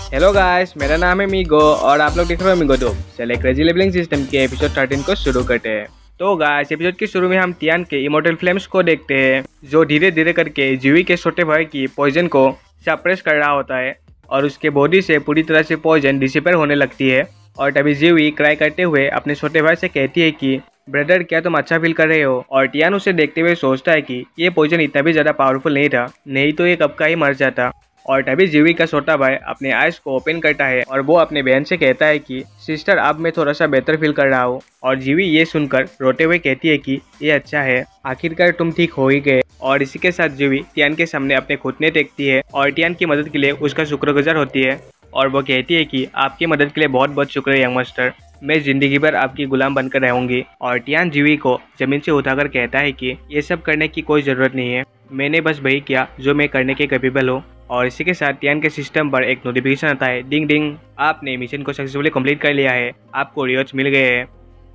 Hello guys, मेरा नाम है मीगो और आप लोग देख रहे हो मीगो टूब। चले क्रेजी लेवलिंग सिस्टम के एपिसोड 13 को शुरू करते हैं। तो गाइस, एपिसोड के शुरू में हम टियान के इमोर्टल फ्लेम्स को देखते हैं, जो धीरे धीरे करके जीवी के छोटे भाई की पॉइजन को सप्रेस कर रहा होता है और उसके बॉडी से पूरी तरह से पॉइजन डिसिपेयर होने लगती है। और तभी जीवी क्राई करते हुए अपने छोटे भाई से कहती है कि ब्रदर, क्या तुम अच्छा फील कर रहे हो? और टियान उसे देखते हुए सोचता है कि ये पॉइजन इतना भी ज्यादा पावरफुल नहीं था, नहीं तो ये कब का ही मर जाता। और तभी जीवी का छोटा भाई अपने आइज को ओपन करता है और वो अपने बहन से कहता है कि सिस्टर, अब मैं थोड़ा सा बेहतर फील कर रहा हूँ। और जीवी ये सुनकर रोते हुए कहती है कि ये अच्छा है, आखिरकार तुम ठीक हो ही गए। और इसी के साथ जीवी टियान के सामने अपने घुटने टेकती है और टियान की मदद के लिए उसका शुक्रगुजार होती है। और वो कहती है कि आपकी मदद के लिए बहुत बहुत शुक्रिया यंग मास्टर, मैं जिंदगी भर आपकी गुलाम बनकर रहूंगी। और टियान जीवी को जमीन से उठाकर कहता है कि ये सब करने की कोई जरूरत नहीं है, मैंने बस वही किया जो मैं करने के कैपेबल हूँ। और इसी के साथ टियान के सिस्टम पर एक नोटिफिकेशन आता है, डिंग डिंग, आपने मिशन को सक्सेसफुली कंप्लीट कर लिया है, आपको रिवॉर्ड्स मिल गए हैं।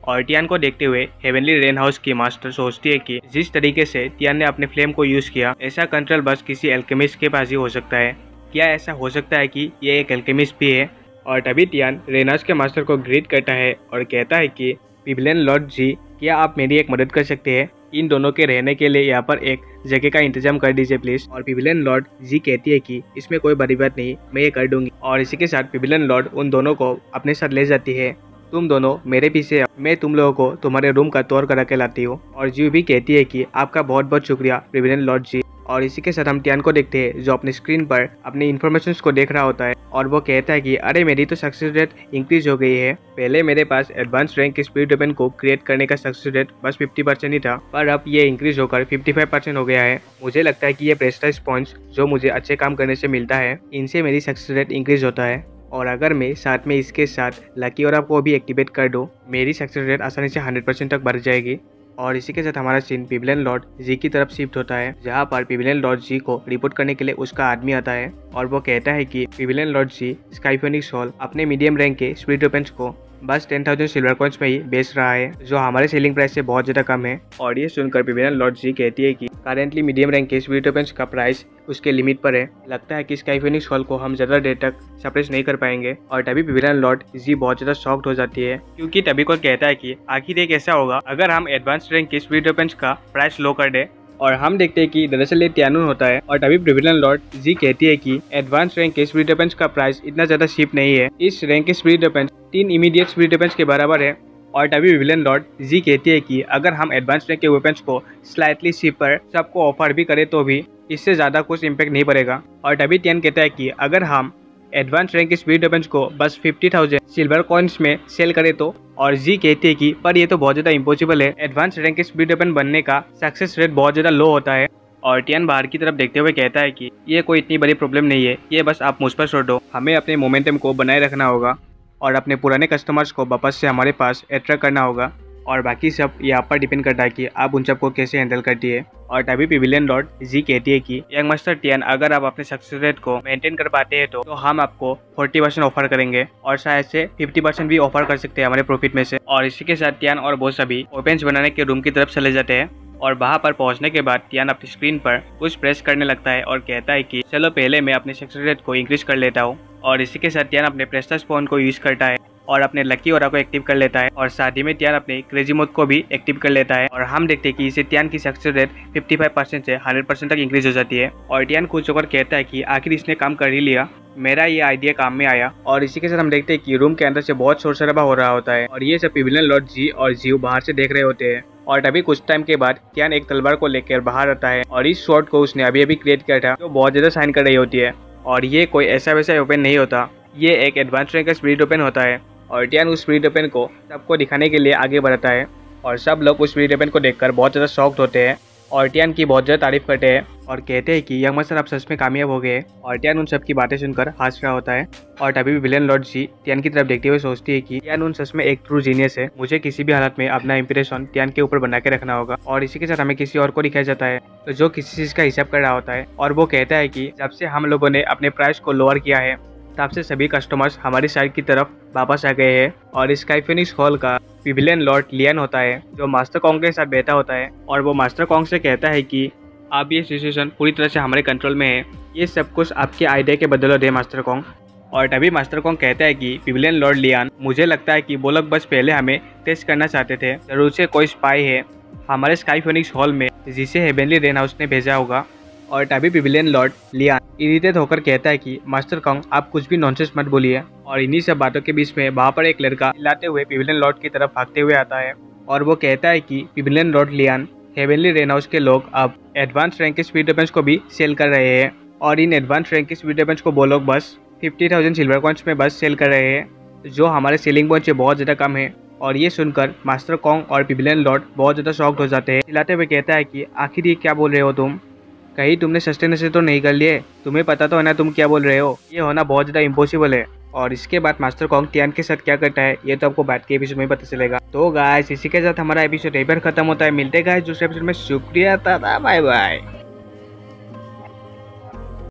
और टियान को देखते हुए हेवनली रेन हाउस की मास्टर सोचती है कि जिस तरीके से टियान ने अपने फ्लेम को यूज किया, ऐसा कंट्रोल बस किसी एल्केमिस्ट के पास ही हो सकता है। क्या ऐसा हो सकता है कि ये एक एल्केमिस्ट भी है? और तभी टियान रेनास के मास्टर को ग्रीट करता है और कहता है कि पिबलेन लॉर्ड जी, क्या आप मेरी एक मदद कर सकते हैं? इन दोनों के रहने के लिए यहाँ पर एक जगह का इंतजाम कर दीजिए प्लीज। और पिबलेन लॉर्ड जी कहती है कि इसमें कोई बड़ी बात नहीं, मैं ये कर दूंगी। और इसी के साथ पिबलेन लॉर्ड उन दोनों को अपने साथ ले जाती है। तुम दोनों मेरे पीछे, मैं तुम लोगों को तुम्हारे रूम का तौर करा के लाती हूँ। और जी भी कहती है कि आपका बहुत बहुत शुक्रिया पिबलेन लॉर्ड जी। और इसी के साथ हम टियान को देखते हैं, जो अपने स्क्रीन पर अपनी इन्फॉर्मेशन को देख रहा होता है और वो कहता है कि अरे, मेरी तो सक्सेस रेट इंक्रीज हो गई है। पहले मेरे पास एडवांस रैंक के स्पीड वेपन को क्रिएट करने का सक्सेस रेट बस 50% ही था, पर अब ये इंक्रीज होकर 55% हो गया है। मुझे लगता है कि ये प्रेस्टाइज पॉइंट्स जो मुझे अच्छे काम करने से मिलता है, इनसे मेरी सक्सेस रेट इंक्रीज होता है। और अगर मैं साथ में इसके साथ लकी और को भी एक्टिवेट कर दूँ, मेरी सक्सेस रेट आसानी से 100% तक बढ़ जाएगी। और इसी के साथ हमारा सीन पिबलेन लॉर्ड जी की तरफ शिफ्ट होता है, जहाँ पर पिबलेन लॉर्ड जी को रिपोर्ट करने के लिए उसका आदमी आता है और वो कहता है कि पिबलेन लॉर्ड जी स्काई फिनिक्स हॉल अपने मीडियम रैंक के स्पीड वेपन्स को बस 10,000 सिल्वर कॉइन्स में ही बेच रहा है, जो हमारे सेलिंग प्राइस से बहुत ज्यादा कम है। और ये सुनकर पिबलेन लॉर्ड जी कहती है कि करेंटली मीडियम रैंक के स्पीड वेपन्स का प्राइस उसके लिमिट पर है, लगता है कि स्काई फिनिक्स हॉल को हम ज्यादा देर तक सप्रेस नहीं कर पाएंगे। और तभी पिबलेन लॉर्ड जी बहुत ज्यादा शॉक्ड हो जाती है, क्योंकि तभी को कहता है कि आखिर ये कैसा होगा अगर हम एडवांस रैंक के स्पीड वेपन्स का प्राइस लो कर दे। और हम देखते हैं कि दरअसल ये टियानुन होता है। और तभी पिबलेन लॉर्ड जी कहती है कि एडवांस रैंक के स्पीड वेपन्स का प्राइस इतना ज्यादा चीप नहीं है, इस रैंक के speed weapons 3 immediate speed weapons के बराबर है। और तभी पिबलेन लॉर्ड जी कहती है कि अगर हम एडवांस रैंक के वेपन्स को स्लाइटली चीपर सबको ऑफर भी करें तो भी इससे ज्यादा कुछ इम्पैक्ट नहीं पड़ेगा। और तभी टियान कहता है कि अगर हम एडवांस रैंक के स्पीड वेपन्स को बस 50,000 सिल्वर कॉइन्स में सेल करे तो। और जी कहती है कि पर ये तो बहुत ज्यादा इम्पॉसिबल है, एडवांस रैंक के स्पीड वेपन बनने का सक्सेस रेट बहुत ज्यादा लो होता है। और टियान बाहर की तरफ देखते हुए कहता है कि ये कोई इतनी बड़ी प्रॉब्लम नहीं है, ये बस आप मुझ पर छोड़ दो, हमें अपने मोमेंटम को बनाए रखना होगा और अपने पुराने कस्टमर्स को वापस से हमारे पास अट्रैक्ट करना होगा। और बाकी सब यहाँ पर डिपेंड करता है कि आप उन सबको कैसे हैंडल करती है। और तभी पिबलेन लॉर्ड जी कहती है कि यंग मास्टर टियान, अगर आप अपने सक्सेस रेट को मेंटेन कर पाते हैं तो हम आपको 40% ऑफर करेंगे और शायद से 50% भी ऑफर कर सकते हैं हमारे प्रॉफिट में से। और इसी के साथ टियान और वो सभी ओपेंस बनाने के रूम की तरफ चले जाते हैं। और वहाँ पर पहुंचने के बाद टियान अपनी स्क्रीन पर कुछ प्रेस करने लगता है और कहता है कि चलो पहले मैं अपने सक्सेस रेट को इंक्रीज कर लेता हूँ। और इसी के साथ टियान अपने प्रेस्टाइज पॉइंट को यूज करता है और अपने लकी ऑरा को एक्टिव कर लेता है। और साथ ही में टियान अपने क्रेजी मोड को भी एक्टिव कर लेता है। और हम देखते हैं कि इसे टियान की सक्सेस रेट 55% से 100% तक इंक्रीज हो जाती है। और टियान खुश होकर कहता है कि आखिर इसने काम कर ही लिया, मेरा ये आइडिया काम में आया। और इसी के साथ हम देखते हैं कि रूम के अंदर से बहुत शोर शराबा हो रहा होता है और ये सब पिबलेन लॉर्ड जी और जीव बाहर से देख रहे होते हैं। और तभी कुछ टाइम के बाद टियान एक तलवार को लेकर बाहर आता है और इस शॉट को उसने अभी अभी क्रिएट किया था, जो बहुत ज्यादा शाइन कर रही होती है। और ये कोई ऐसा वैसा ओपन नहीं होता, ये एक एडवांस रैंक का स्पीड ओपन होता है। और टियान उस स्पीड वेपन को सबको दिखाने के लिए आगे बढ़ता है और सब लोग उस स्पीड वेपन को देखकर बहुत ज़्यादा शॉक्ड होते हैं और टियान की बहुत ज़्यादा तारीफ करते हैं और कहते हैं कि यंग मास्टर आप सच में कामयाब हो गए। और टियान उन सब की बातें सुनकर हंस रहा होता है। और तभी भी विलेन लॉर्ड जी टियान की तरफ देखते हुए सोचती है कि टियान उन सच में एक ट्रू जीनियस है, मुझे किसी भी हालत में अपना इंप्रेशन टियान के ऊपर बना के रखना होगा। और इसी के साथ हमें किसी और को दिखाया जाता है तो जो किसी चीज़ का हिसाब कर रहा होता है और वो कहता है कि जब से हम लोगों ने अपने प्राइस को लोअर किया है, तब से सभी कस्टमर्स हमारी साइड की तरफ वापस आ गए हैं। और स्काई फिनिक्स हॉल का पिबलेन लॉर्ड लियन होता है, जो मास्टर कॉन्ग के साथ बैठा होता है और वो मास्टर कॉन्ग से कहता है कि अब ये सिचुएशन पूरी तरह से हमारे कंट्रोल में है, ये सब कुछ आपके आइडिया के बदौलत है मास्टर कॉन्ग। और तभी मास्टर कॉन्ग कहता है कि पिविलियन लॉर्ड लियान, मुझे लगता है कि वो लोग बस पहले हमें टेस्ट करना चाहते थे, जरूर से कोई स्पाई है हमारे स्काई फिनिक्स हॉल में जिसे हेवनली रेन हाउस ने भेजा होगा। और तभी पिविलियन लॉर्ड लियान इरिटेट होकर कहता है कि मास्टर कॉन्ग आप कुछ भी नॉनसेंस मत बोलिए। और इन्हीं सब बातों के बीच में वहाँ पर एक लड़का चिल्लाते हुए पिविलियन लॉर्ड की तरफ भागते हुए आता है और वो कहता है कि pillion Lord Lian, heavenly rain house के लोग अब एडवांस रैंक के स्पीड वेपन्स को भी सेल कर रहे हैं और इन एडवांस रैंक के स्पीड वेपन्स को वो लोग बस 50,000 सिल्वर कॉइन्स में बस सेल कर रहे हैं, जो हमारे सेलिंग पॉइंट से बहुत ज़्यादा कम है। और ये सुनकर मास्टर कॉन्ग और पिविलियन लॉर्ड बहुत ज़्यादा शॉक्ड हो जाते हैं। चिल्लाते हुए कहता है कि आखिर ये क्या बोल रहे हो तुम, कहीं तुमने सस्ते नशे तो नहीं कर लिए, तुम्हें पता तो है ना तुम क्या बोल रहे हो, ये होना बहुत ज़्यादा इम्पॉसिबल है। और इसके बाद मास्टर कॉन्ग टियान के साथ क्या करता है ये तो आपको बाद के एपिसोड में पता चलेगा। तो गाइस इसी के साथ हमारा एपिसोड यहीं पर खत्म होता है। मिलते गाइस दूसरे एपिसोड में। शुक्रिया, टाटा, बाय बाय।